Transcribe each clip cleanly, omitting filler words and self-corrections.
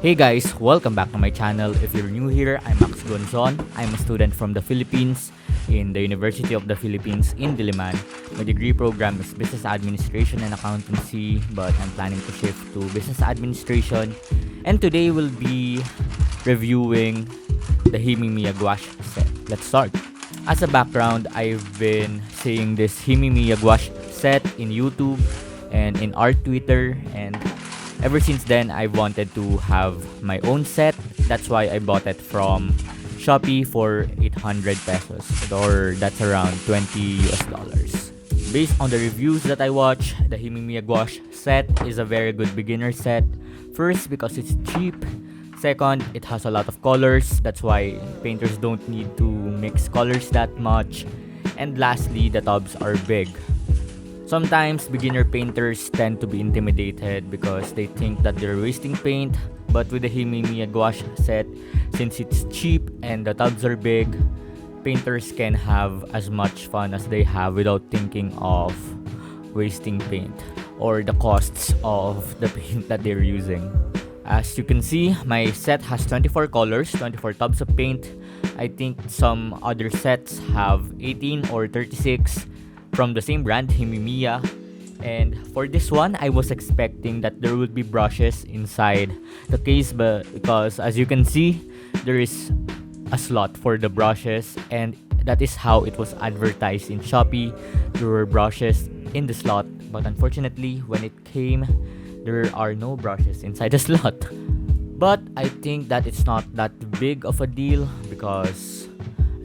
Hey guys, welcome back to my channel. If you're new here, I'm Guanzon. I'm a student from the Philippines in the University of the Philippines in Diliman. My degree program is Business Administration and Accountancy, but I'm planning to shift to Business Administration. And today we'll be reviewing the Himi Miya Gouache set. Let's start. As a background, I've been seeing this Himi Miya Gouache set in YouTube and in art Twitter, and ever since then I wanted to have my own set. That's why I bought it from Shopee for 800 pesos, or that's around 20 US dollars. Based on the reviews that I watch, the Himi Miya Gouache set is a very good beginner set. First, because it's cheap. Second, it has a lot of colors. That's why painters don't need to mix colors that much. And lastly, the tubs are big. Sometimes beginner painters tend to be intimidated because they think that they're wasting paint. But with the Himi Miya Gouache set, since it's cheap and the tubs are big, painters can have as much fun as they have without thinking of wasting paint or the costs of the paint that they're using. As you can see, my set has 24 colors, 24 tubs of paint. I think some other sets have 18 or 36 from the same brand, Himi Miya. And for this one, I was expecting that there would be brushes inside the case, but because as you can see, there is a slot for the brushes, and that is how it was advertised in Shopee. There were brushes in the slot, but unfortunately, when it came, there are no brushes inside the slot. But I think that it's not that big of a deal because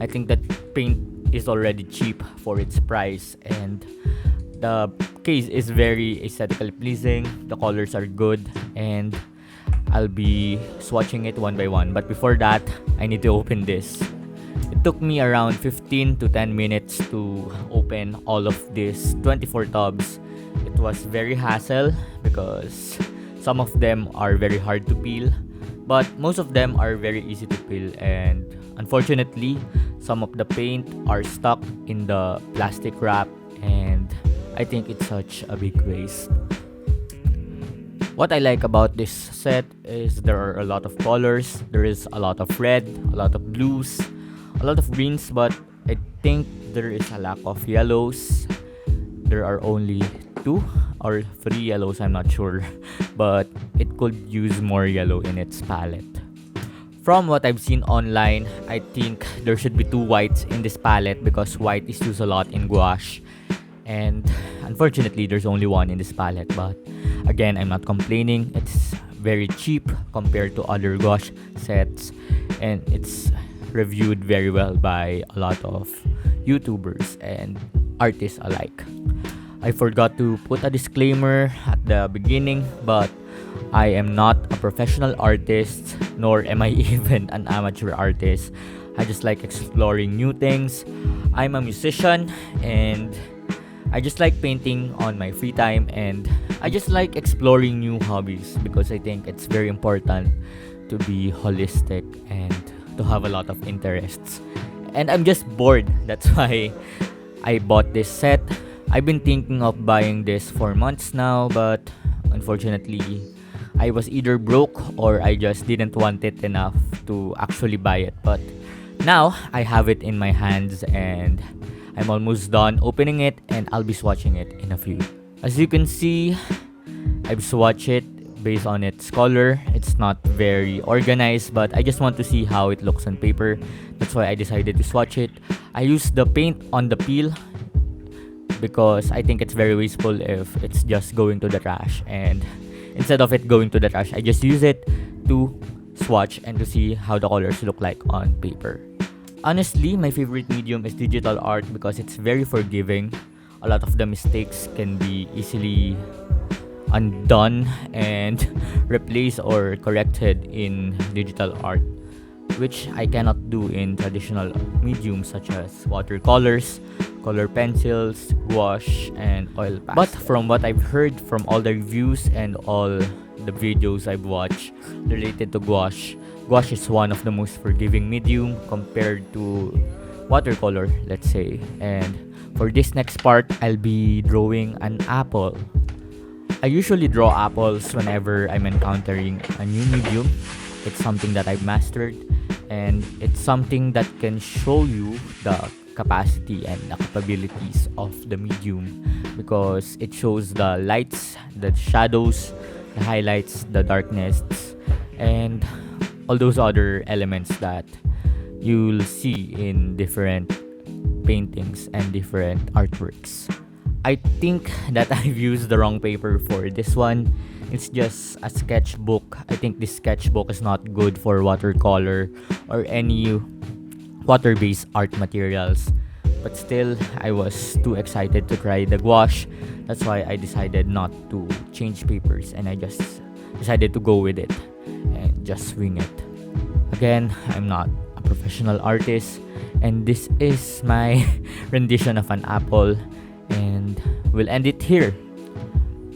I think that paint is already cheap for its price, and the case is very aesthetically pleasing. The colors are good, and I'll be swatching it one by one. But before that, I need to open this. It took me around 15 to 10 minutes to open all of these 24 tubs. It was very hassle because some of them are very hard to peel, but most of them are very easy to peel, and unfortunately some of the paint are stuck in the plastic wrap, and I think it's such a big waste. What I like about this set is there are a lot of colors. There is a lot of red, a lot of blues, a lot of greens, but I think there is a lack of yellows. There are only 2 or 3 yellows, I'm not sure, but it could use more yellow in its palette. From what I've seen online, I think there should be 2 whites in this palette because white is used a lot in gouache, and unfortunately there's only 1 in this palette. But again, I'm not complaining. It's very cheap compared to other gouache sets, and it's reviewed very well by a lot of YouTubers and artists alike. I forgot to put a disclaimer at the beginning, but I am not a professional artist, nor am I even an amateur artist. I just like exploring new things. I'm a musician, and I just like painting on my free time, and I just like exploring new hobbies because I think it's very important to be holistic and to have a lot of interests. And I'm just bored. That's why I bought this set. I've been thinking of buying this for months now, but unfortunately, I was either broke or I just didn't want it enough to actually buy it. But now I have it in my hands, and I'm almost done opening it, and I'll be swatching it in a few. As you can see, I've swatched it based on its color. It's not very organized, but I just want to see how it looks on paper. That's why I decided to swatch it. I used the paint on the peel because I think it's very wasteful if it's just going to the trash, and instead of it going to the trash, I just use it to swatch and to see how the colors look like on paper. Honestly, my favorite medium is digital art because it's very forgiving. A lot of the mistakes can be easily undone and replaced or corrected in digital art, which I cannot do in traditional mediums such as watercolors, color pencils, gouache, and oil pastel. But from what I've heard from all the reviews and all the videos I've watched related to gouache, gouache is one of the most forgiving medium compared to watercolor, let's say. And for this next part, I'll be drawing an apple. I usually draw apples whenever I'm encountering a new medium. It's something that I've mastered, and it's something that can show you the capacity and the capabilities of the medium, because it shows the lights, the shadows, the highlights, the darkness, and all those other elements that you'll see in different paintings and different artworks. I think that I've used the wrong paper for this one. It's just a sketchbook. I think this sketchbook is not good for watercolor or any water-based art materials. But still, I was too excited to try the gouache. That's why I decided not to change papers, and I just decided to go with it and just wing it. Again, I'm not a professional artist, and this is my rendition of an apple, and we'll end it here.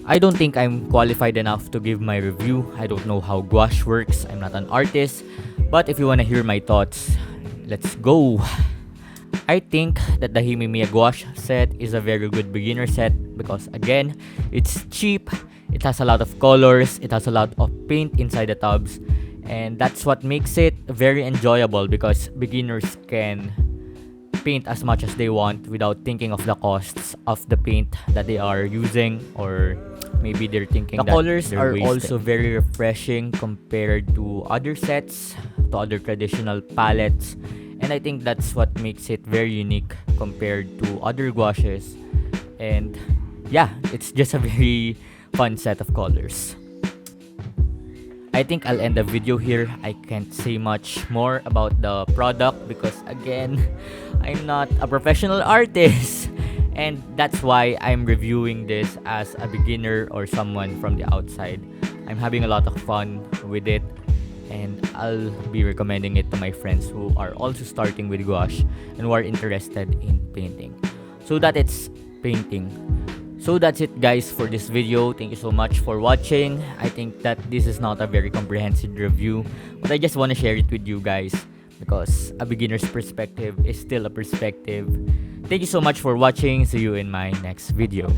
I don't think I'm qualified enough to give my review. I don't know how gouache works. I'm not an artist. But if you want to hear my thoughts, let's go. I think that the Himi Miya gouache set is a very good beginner set because again, it's cheap, it has a lot of colors, it has a lot of paint inside the tubs, and that's what makes it very enjoyable because beginners can paint as much as they want without thinking of the costs of the paint that they are using, or maybe they're thinking the colors are wasted. Also very refreshing compared to other sets, to other traditional palettes, and I think that's what makes it very unique compared to other gouaches. And yeah, it's just a very fun set of colors. I think I'll end the video here. I can't say much more about the product because again, I'm not a professional artist, and that's why I'm reviewing this as a beginner or someone from the outside. I'm having a lot of fun with it, and I'll be recommending it to my friends who are also starting with gouache and who are interested in painting. So that it's painting. So that's it guys for this video. Thank you so much for watching. I think that this is not a very comprehensive review, but I just want to share it with you guys because a beginner's perspective is still a perspective. Thank you so much for watching. See you in my next video.